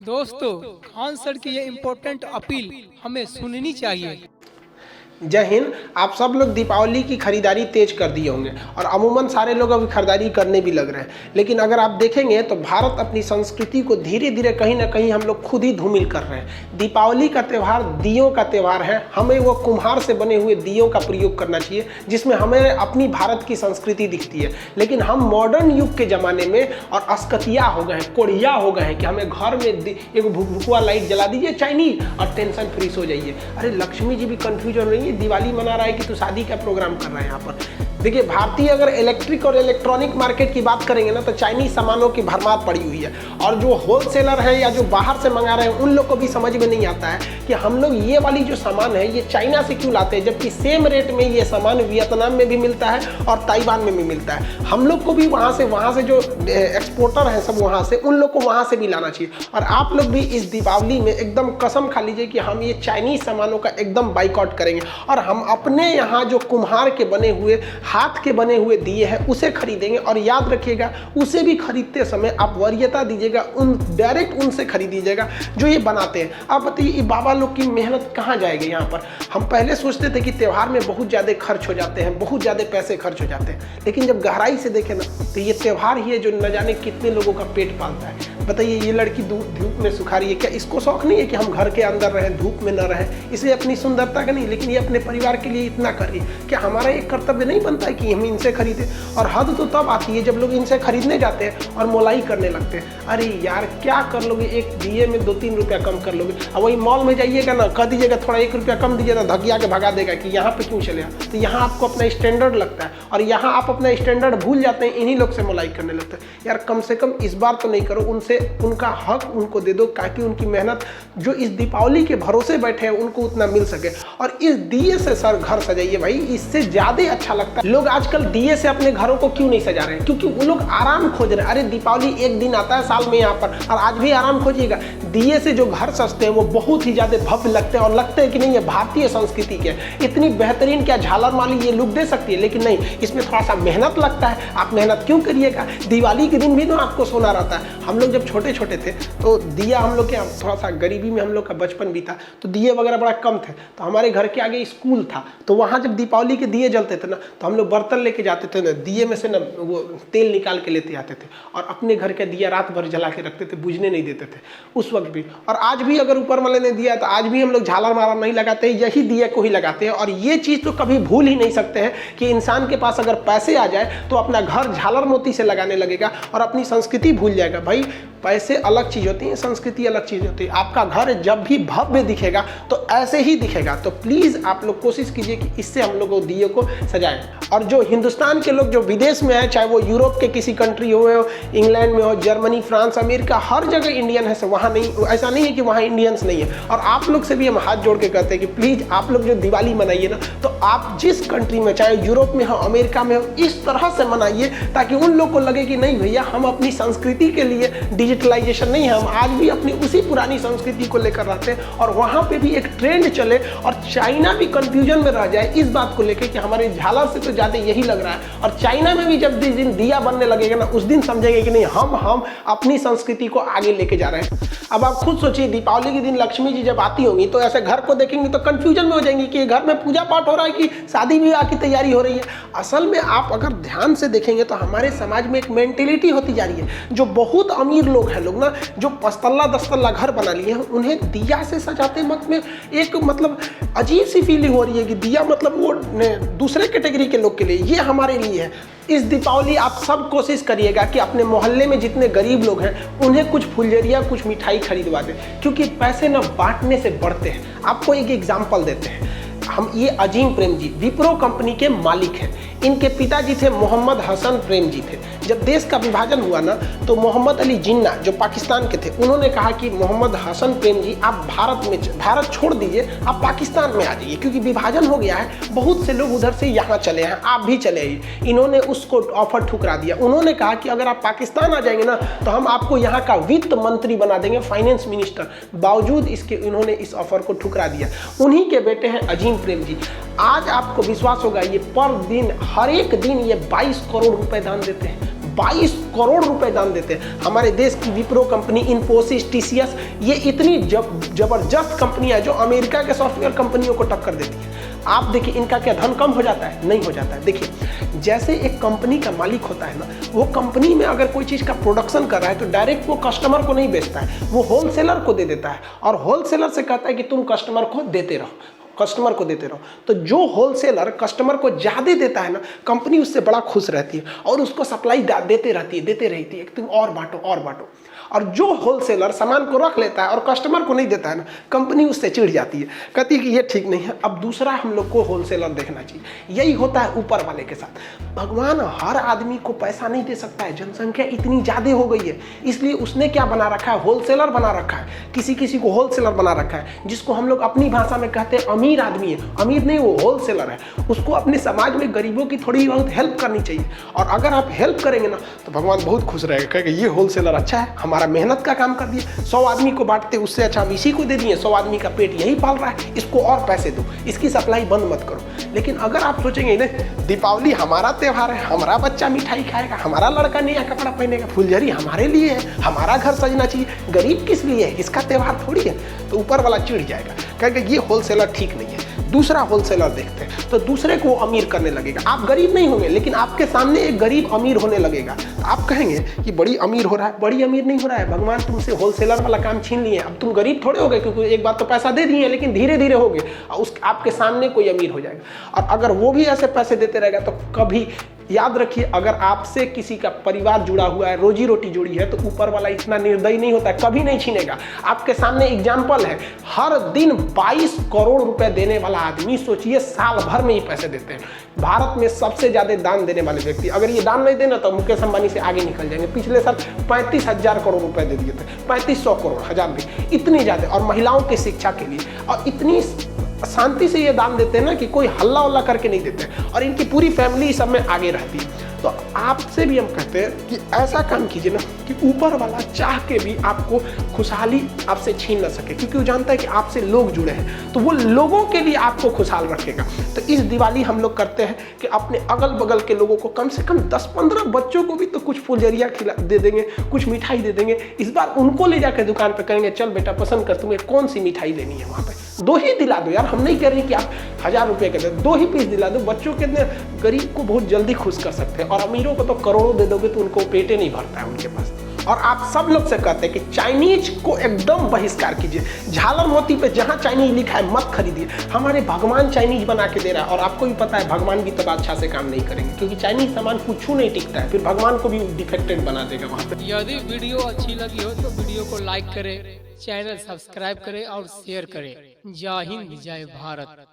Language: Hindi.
दोस्तों, खान सर की ये इम्पोर्टेंट अपील हमें सुननी चाहिए। जय हिंद। आप सब लोग दीपावली की खरीदारी तेज कर दिए होंगे और अमूमन सारे लोग अभी खरीदारी करने भी लग रहे हैं। लेकिन अगर आप देखेंगे तो भारत अपनी संस्कृति को धीरे धीरे कहीं ना कहीं हम लोग खुद ही धूमिल कर रहे हैं। दीपावली का त्यौहार दियों का त्यौहार है। हमें वो कुम्हार से बने हुए दियों का प्रयोग करना चाहिए जिसमें हमें अपनी भारत की संस्कृति दिखती है। लेकिन हम मॉडर्न युग के ज़माने में और अस्कतिया हो गए हैं, कोढ़िया हो गए हैं कि हमें घर में एक भुकभुकवा लाइट जला दीजिए चाइनीज और टेंशन फ्री हो जाइए। अरे लक्ष्मी जी भी कन्फ्यूज हो रही है, दिवाली मना रहा है कि तू शादी का प्रोग्राम कर रहा है। यहाँ पर देखिए, भारतीय अगर इलेक्ट्रिक और इलेक्ट्रॉनिक मार्केट की बात करेंगे ना तो चाइनीज सामानों की भरमार पड़ी हुई है। और जो होलसेलर है या जो बाहर से मंगा रहे हैं उन लोग को भी समझ में नहीं आता है कि हम लोग ये वाली जो सामान है ये चाइना से क्यों लाते हैं, जबकि सेम रेट में ये सामान वियतनाम में भी मिलता है और ताइवान में भी मिलता है। हम लोग को भी वहाँ से जो एक्सपोर्टर हैं सब वहाँ से, उन लोग को वहाँ से भी लाना चाहिए। और आप लोग भी इस दीपावली में एकदम कसम खा लीजिए कि हम ये चाइनीज सामानों का एकदम बाइकआउट करेंगे और हम अपने यहाँ जो कुम्हार के बने हुए, हाथ के बने हुए दिए हैं उसे खरीदेंगे। और याद रखिएगा, उसे भी खरीदते समय आप वरीयता दीजिएगा, डायरेक्ट उनसे खरीदिएगा जो ये बनाते हैं। आप बताइए, ये बाबा लोग की मेहनत कहाँ जाएगी यहाँ पर। हम पहले सोचते थे कि त्यौहार में बहुत ज़्यादा खर्च हो जाते हैं, बहुत ज़्यादा पैसे खर्च हो जाते हैं, लेकिन जब गहराई से देखें ना तो ये त्यौहार ही है जो न जाने कितने लोगों का पेट पालता है। बताइए, ये लड़की धूप में सुखा रही है, क्या इसको शौक नहीं है कि हम घर के अंदर रहें, धूप में न रहें, इसे अपनी सुंदरता का नहीं, लेकिन ये अपने परिवार के लिए इतना कर रही है। क्या हमारा एक कर्तव्य नहीं बनता है कि हम इनसे खरीदें? और हद तो तब आती है जब लोग इनसे खरीदने जाते हैं और मोलाई करने लगते हैं। अरे यार, क्या कर लोगे, एक दिए में 2-3 रुपया कम कर लोगे। अब वही मॉल में जाइएगा ना, कह दीजिएगा थोड़ा 1 रुपया कम दीजिए ना, धकिया के भगा देगा कि यहाँ पे क्यों चले। तो यहाँ आपको अपना स्टैंडर्ड लगता है और यहाँ आप अपना स्टैंडर्ड भूल जाते हैं, इन्हीं लोग से मोलाई करने लगते हैं। यार कम से कम इस बार तो नहीं करो, उनसे उनका हक उनको दे दो ताकि उनकी मेहनत जो इस दीपावली के भरोसे बैठे हैं उनको उतना मिल सके। और इस दिए से सर घर सजाइए भाई, इससे ज़्यादा अच्छा लगता है। लोग आजकल दिए से अपने घरों को क्यों नहीं सजा रहे हैं? क्योंकि वो लोग आराम खोज रहे हैं। अरे दीपावली एक दिन आता है साल में यहाँ पर, और आज भी आराम खोजिएगा। दिए से जो घर सजते हैं वो बहुत ही ज़्यादा भव्य लगते हैं और लगते हैं कि नहीं ये भारतीय संस्कृति के इतनी बेहतरीन, क्या झालर माली ये लुक दे सकती है। लेकिन नहीं, इसमें थोड़ा सा मेहनत लगता है। आप मेहनत क्यों करिएगा? दिवाली के दिन भी तो आपको सोना रहता है। हम लोग जब छोटे छोटे थे तो दिया, हम लोग के थोड़ा सा गरीबी में हम लोग का बचपन बीता, तो दिए वगैरह बड़ा कम थे। तो हमारे घर के आगे स्कूल था, तो वहाँ जब दीपावली के दिए जलते थे ना तो हम लोग बर्तन लेके जाते थे ना, दिए में से ना वो तेल निकाल के लेते आते थे और अपने घर का दिया रात भर जला के रखते थे, बुझने नहीं देते थे उस वक्त भी। और आज भी अगर ऊपर वाले ने दिया तो आज भी हम लोग झालर मारा नहीं लगाते, यही दिया को ही लगाते हैं। और ये चीज़ तो कभी भूल ही नहीं सकते हैं कि इंसान के पास अगर पैसे आ जाए तो अपना घर झालर मोती से लगाने लगेगा और अपनी संस्कृति भूल जाएगा। भाई पैसे अलग चीज़ होती है, संस्कृति अलग चीज़ होती है। आपका घर जब भी भव्य दिखेगा तो ऐसे ही दिखेगा। तो प्लीज़ आप लोग कोशिश कीजिए कि इससे हम लोग दिए को सजाएं। और जो हिंदुस्तान के लोग जो विदेश में हैं, चाहे वो यूरोप के किसी कंट्री हो, इंग्लैंड में हो, जर्मनी, फ्रांस, अमेरिका, हर जगह इंडियन है। वहाँ नहीं, ऐसा नहीं है कि वहाँ इंडियंस नहीं है। और आप लोग से भी हम हाथ जोड़ के कहते हैं कि प्लीज़ आप लोग जो दिवाली मनाइए ना, तो आप जिस कंट्री में, चाहे यूरोप में हो, अमेरिका में हो, इस तरह से मनाइए ताकि उन लोग को लगे कि नहीं भैया, हम अपनी संस्कृति के लिए डिजिटलाइजेशन नहीं है, हम आज भी अपनी उसी पुरानी संस्कृति को लेकर रहते हैं। और वहाँ पे भी एक ट्रेंड चले और चाइना भी कंफ्यूजन में रह जाए इस बात को लेकर कि हमारे झालर से तो ज़्यादा यही लग रहा है। और चाइना में भी जब जिस दिन दिया बनने लगेगा ना, उस दिन समझेंगे कि नहीं, हम अपनी संस्कृति को आगे लेके जा रहे हैं। अब आप खुद सोचिए, दीपावली के दिन लक्ष्मी जी जब आती होंगी तो ऐसे घर को देखेंगे तो कंफ्यूजन में हो जाएंगे कि घर में पूजा पाठ हो रहा है कि शादी ब्याह की तैयारी हो रही है। असल में आप अगर ध्यान से देखेंगे तो हमारे समाज में एक मेंटेलिटी होती जा रही है। जो बहुत अमीर लोग हैं, लोग ना जो 5 तल्ला 10 तल्ला घर बना लिए हैं, उन्हें दिया से सजाते वक्त में एक मतलब अजीब सी फीलिंग हो रही है कि दिया मतलब वो दूसरे कैटेगरी के लोग के लिए, ये हमारे लिए है। इस दीपावली आप सब कोशिश करिएगा कि अपने मोहल्ले में जितने गरीब लोग हैं उन्हें कुछ फुलझड़िया, कुछ मिठाई खरीदवा दें, क्योंकि पैसे ना बांटने से बढ़ते हैं। आपको एक एग्जाम्पल देते हैं। हम ये अजीम प्रेम जी विप्रो कंपनी के मालिक हैं। इनके पिताजी थे मोहम्मद हसन प्रेम जी थे। जब देश का विभाजन हुआ ना तो मोहम्मद अली जिन्ना जो पाकिस्तान के थे, उन्होंने कहा कि मोहम्मद हसन प्रेम जी आप भारत छोड़ दीजिए, आप पाकिस्तान में आ जाइए, क्योंकि विभाजन हो गया है, बहुत से लोग उधर से यहाँ चले हैं, आप भी चले आइए। इन्होंने उसको ऑफर ठुकरा दिया। उन्होंने कहा कि अगर आप पाकिस्तान आ जाएंगे ना तो हम आपको यहाँ का वित्त मंत्री बना देंगे, फाइनेंस मिनिस्टर। बावजूद इसके इन्होंने इस ऑफर को ठुकरा दिया। उन्हीं के बेटे हैं अजीम प्रेम जी। आज आपको विश्वास होगा, ये पर दिन हर एक दिन ये 22 करोड़ रुपए दान देते हैं। 22 करोड़ रुपए दान देते हैं। हमारे देश की विप्रो कंपनी, इन्फोसिस, टीसीएस, ये इतनी जबरदस्त कंपनी है जो अमेरिका के सॉफ्टवेयर कंपनियों को टक्कर देती है। आप देखिए इनका क्या धन कम हो जाता है? नहीं हो जाता है। देखिए जैसे एक कंपनी का मालिक होता है ना, वो कंपनी में अगर कोई चीज़ का प्रोडक्शन कर रहा है तो डायरेक्ट वो कस्टमर को नहीं बेचता है, वो होलसेलर को दे देता है और होलसेलर से कहता है कि तुम कस्टमर को देते रहो, कस्टमर को देते रहो। तो जो होलसेलर कस्टमर को ज़्यादा देता है ना, कंपनी उससे बड़ा खुश रहती है और उसको सप्लाई देते रहती है, तुम और बांटो। और जो होलसेलर सामान को रख लेता है और कस्टमर को नहीं देता है ना, कंपनी उससे चिढ़ जाती है, कहती है कि ये ठीक नहीं है, अब दूसरा हम लोग को होलसेलर देखना चाहिए। यही होता है ऊपर वाले के साथ। भगवान हर आदमी को पैसा नहीं दे सकता है, जनसंख्या इतनी ज़्यादा हो गई है, इसलिए उसने क्या बना रखा है? होलसेलर बना रखा है। किसी को होलसेलर बना रखा है, जिसको हम लोग अपनी भाषा में कहते हैं अमीर आदमी है। अमीर नहीं, वो होलसेलर है। उसको अपने समाज में गरीबों की थोड़ी बहुत हेल्प करनी चाहिए, और अगर आप हेल्प करेंगे ना तो भगवान बहुत खुश रहेगा, कहेगा ये होलसेलर अच्छा है, हमारा मेहनत का काम कर दिए। 100 आदमी को बांटते उससे अच्छा हम इसी को दे दिए, 100 आदमी का पेट यही पाल रहा है, इसको और पैसे दो, इसकी सप्लाई बंद मत करो। लेकिन अगर आप सोचेंगे नहीं, दीपावली हमारा त्यौहार है, हमारा बच्चा मिठाई खाएगा, हमारा लड़का नया कपड़ा पहनेगा, फुलझड़ी हमारे लिए है, हमारा घर सजना चाहिए, गरीब किस लिए है, इसका त्यौहार थोड़ी है, तो ऊपर वाला चिढ़ जाएगा, कहेगा ये होलसेलर ठीक नहीं है। दूसरा होलसेलर देखते हैं तो दूसरे को अमीर करने लगेगा। आप गरीब नहीं होंगे, लेकिन आपके सामने एक गरीब अमीर होने लगेगा, तो आप कहेंगे कि बड़ी अमीर हो रहा है। बड़ी अमीर नहीं हो रहा है, भगवान तुमसे होलसेलर वाला काम छीन लिए, अब तुम गरीब थोड़े हो गए, क्योंकि एक बार तो पैसा दे दिए, लेकिन धीरे धीरे हो गए और उस आपके सामने कोई अमीर हो जाएगा। और अगर वो भी ऐसे पैसे देते रहेगा तो कभी याद रखिए, अगर आपसे किसी का परिवार जुड़ा हुआ है, रोजी रोटी जुड़ी है, तो ऊपर वाला इतना निर्दयी नहीं होता है, कभी नहीं छीनेगा। आपके सामने एग्जाम्पल है, हर दिन 22 करोड़ रुपए देने वाला आदमी, सोचिए साल भर में ही पैसे देते हैं। भारत में सबसे ज्यादा दान देने वाले व्यक्ति, अगर ये दान नहीं देना तो मुकेश अंबानी से आगे निकल जाएंगे। पिछले साल 35,000 करोड़ रुपए दे दिए थे, 3500 करोड़, हजार भी, इतनी ज्यादा, और महिलाओं की शिक्षा के लिए, और इतनी शांति से ये दान देते हैं ना कि कोई हल्ला उल्ला करके नहीं देते, और इनकी पूरी फैमिली सब में आगे रहती है। तो आपसे भी हम कहते हैं कि ऐसा काम कीजिए ना कि ऊपर वाला चाह के भी आपको खुशहाली आपसे छीन ना सके, क्योंकि वो जानता है कि आपसे लोग जुड़े हैं, तो वो लोगों के लिए आपको खुशहाल रखेगा। तो इस दिवाली हम लोग करते हैं कि अपने अगल बगल के लोगों को, कम से कम 10-15 बच्चों को भी तो कुछ फुलझड़ियाँ खिला दे देंगे, कुछ मिठाई दे देंगे। इस बार उनको ले जाकर दुकान पर करेंगे, चल बेटा पसंद कर, तुम्हें कौन सी मिठाई लेनी है, वहाँ पर 2 ही दिला दो यार। हम नहीं कह रहे कि आप 1000 रुपये के दे, 2 ही पीस दिला दो। बच्चों के गरीब को बहुत जल्दी खुश कर सकते हैं, और अमीरों को तो करोड़ों दे दोगे तो उनको पेटे नहीं भरता है उनके पास। और आप सब लोग से कहते हैं कि चाइनीज को एकदम बहिष्कार कीजिए। झालर मोती पे जहाँ चाइनीज लिखा है मत खरीदिए। हमारे भगवान चाइनीज बना के दे रहा है, और आपको भी पता है भगवान भी तब अच्छा से काम नहीं करेंगे, क्योंकि चाइनीज सामान कुछ नहीं टिकता है, फिर भगवान को भी डिफेक्टेड बना देगा वहाँ पे। यदि वीडियो अच्छी लगी हो तो वीडियो को लाइक करें, चैनल सब्सक्राइब करें और शेयर करें। जय हिंद, जय भारत।